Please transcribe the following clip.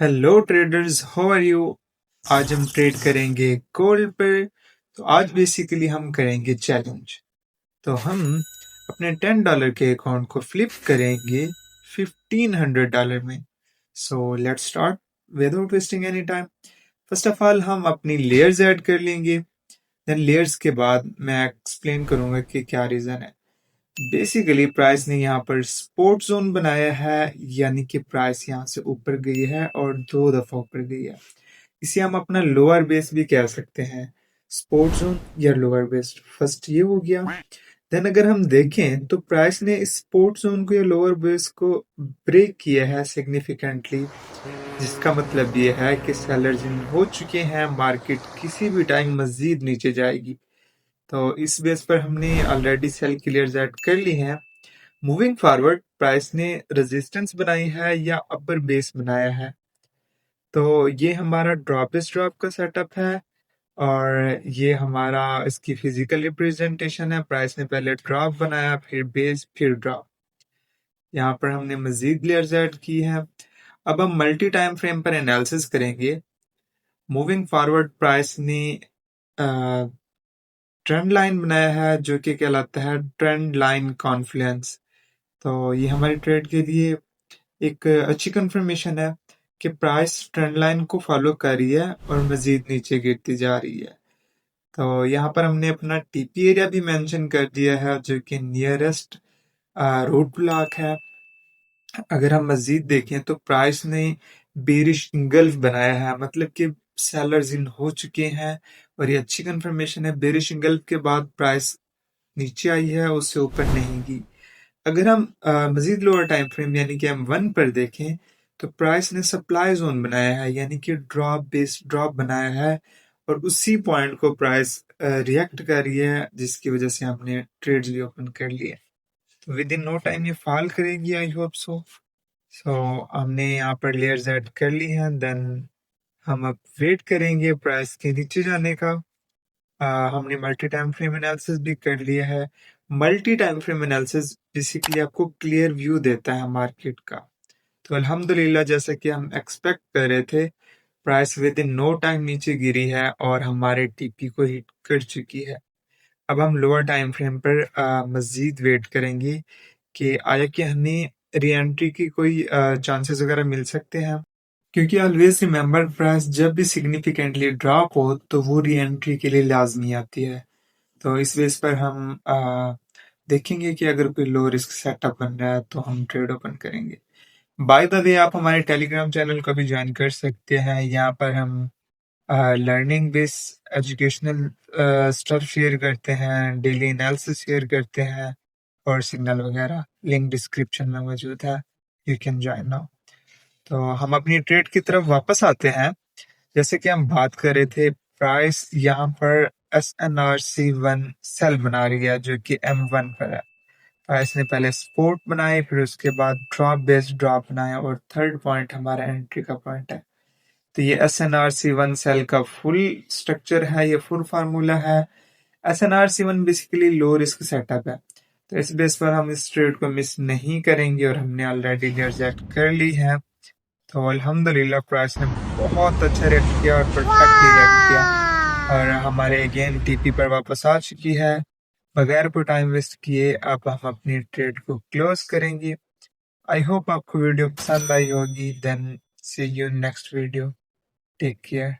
Hello traders, how are you. आज हम trade करेंगे गोल्ड पर। तो आज बेसिकली हम करेंगे चैलेंज। तो हम अपने $10 के अकाउंट को फ्लिप करेंगे $1500 में। So let's start without wasting any time. First of all हम अपनी लेयर्स ऐड कर लेंगे। देन लेयर्स के बाद मैं एक्सप्लेन करूंगा कि क्या रीज़न है। बेसिकली प्राइस ने यहाँ पर सपोर्ट जोन बनाया है, यानी कि प्राइस यहाँ से ऊपर गई है और 2 दफा ऊपर गई है। इसे हम अपना लोअर बेस भी कह सकते हैं, सपोर्ट जोन या लोअर बेस। फर्स्ट ये हो गया। देन अगर हम देखें तो प्राइस ने इस सपोर्ट जोन को या लोअर बेस को ब्रेक किया है सिग्निफिकेंटली, जिसका मतलब ये है कि सेलर्स इन हो चुके हैं। मार्केट किसी भी टाइम मजीद नीचे जाएगी। तो इस बेस पर हमने ऑलरेडी सेल क्लियर्स ऐड कर ली हैं। मूविंग फॉरवर्ड प्राइस ने रेजिस्टेंस बनाई है या अपर बेस बनाया है। तो ये हमारा ड्रॉप इस ड्रॉप का सेटअप है और ये हमारा इसकी फिजिकल रिप्रेजेंटेशन है। प्राइस ने पहले ड्रॉप बनाया, फिर बेस, फिर ड्रॉप। यहाँ पर हमने मजीद लेयर्स ऐड की हैं। अब हम मल्टी टाइम फ्रेम पर एनालिसिस करेंगे। मूविंग फॉरवर्ड प्राइस ने ट्रेंड लाइन बनाया है, जो कि कहलाता है ट्रेंड लाइन कॉन्फ्लुएंस। तो ये हमारे ट्रेड के लिए एक अच्छी कंफर्मेशन है कि प्राइस ट्रेंड लाइन को फॉलो कर रही है और मजीद नीचे गिरती जा रही है। तो यहाँ पर हमने अपना टीपी एरिया भी मेंशन कर दिया है, जो कि नियरेस्ट रोड ब्लॉक है। अगर हम मजीद देखें तो प्राइस ने बेरिश इंगल्फ बनाया है, मतलब कि सेलर्स इन हो चुके हैं और ये अच्छी कंफर्मेशन है। बेरिश इंगल्फ के बाद प्राइस नीचे आई है, उससे ऊपर नहीं गई। अगर हम मजीद लोअर टाइम फ्रेम यानी कि M1 पर देखें तो प्राइस ने सप्लाई जोन बनाया है, यानी कि ड्रॉप बेस्ड ड्रॉप बनाया है और उसी पॉइंट को प्राइस रिएक्ट कर रही है, जिसकी वजह से हमने ट्रेड्स भी ओपन कर लिए। तो विद इन नो टाइम ये फॉल करेगी, आई होप सो। सो हमने यहाँ पर लेयर्स ऐड कर ली हैं। देन हम अब वेट करेंगे प्राइस के नीचे जाने का। हमने मल्टी टाइम फ्रेम एनालिसिस भी कर लिया है। Multi time frame analysis basically आपको क्लियर व्यू देता है मार्केट का। तो अल्हम्दुलिल्लाह, जैसा कि हम एक्सपेक्ट कर रहे थे, price within no time नीचे गिरी है और हमारे टीपी को हिट कर चुकी है। अब हम लोअर टाइम फ्रेम पर मजीद वेट करेंगे कि आया कि हमें री एंट्री की कोई चांसेस वगैरह मिल सकते हैं। क्योंकि ऑलवेज रिमेंबर, प्राइस जब भी सिग्निफिकेंटली ड्रॉप हो तो वो री एंट्री के लिए लाजमी आती है। तो इस बेस पर हम देखेंगे कि अगर कोई लो रिस्क सेटअप बन रहा है तो हम ट्रेड ओपन करेंगे। बाय द वे, आप हमारे टेलीग्राम चैनल को भी ज्वाइन कर सकते हैं। यहाँ पर हम learning base educational stuff share करते हैं, डेली एनालिसिस शेयर करते हैं और सिग्नल वगैरह। लिंक डिस्क्रिप्शन में मौजूद है, यू कैन ज्वाइन नाउ। तो हम अपनी ट्रेड की तरफ वापस आते हैं। जैसे कि हम बात कर रहे थे, प्राइस यहाँ पर SNRC1 सेल बना रही है, जो कि M1 पर है। प्राइस ने पहले सपोर्ट बनाए, फिर उसके बाद ड्रॉप बेस्ड ड्रॉप बनाया और थर्ड पॉइंट हमारा एंट्री का पॉइंट है। तो ये SNRC1 सेल का फुल स्ट्रक्चर है, ये फुल फार्मूला है। SNRC1 basically low risk setup है, तो इस बेस पर हम इस ट्रेड को मिस नहीं करेंगे और हमने ऑलरेडी रिजेक्ट कर ली है। तो अल्हम्दुलिल्लाह, प्राइस ने बहुत अच्छा रिएक्ट किया और परफेक्टली रिएक्ट किया और हमारे अगेन टीपी पर वापस आ चुकी है। बगैर कोई टाइम वेस्ट किए अब हम अपनी ट्रेड को क्लोज करेंगे। आई होप आपको वीडियो पसंद आई होगी। Then see you next video. Take care.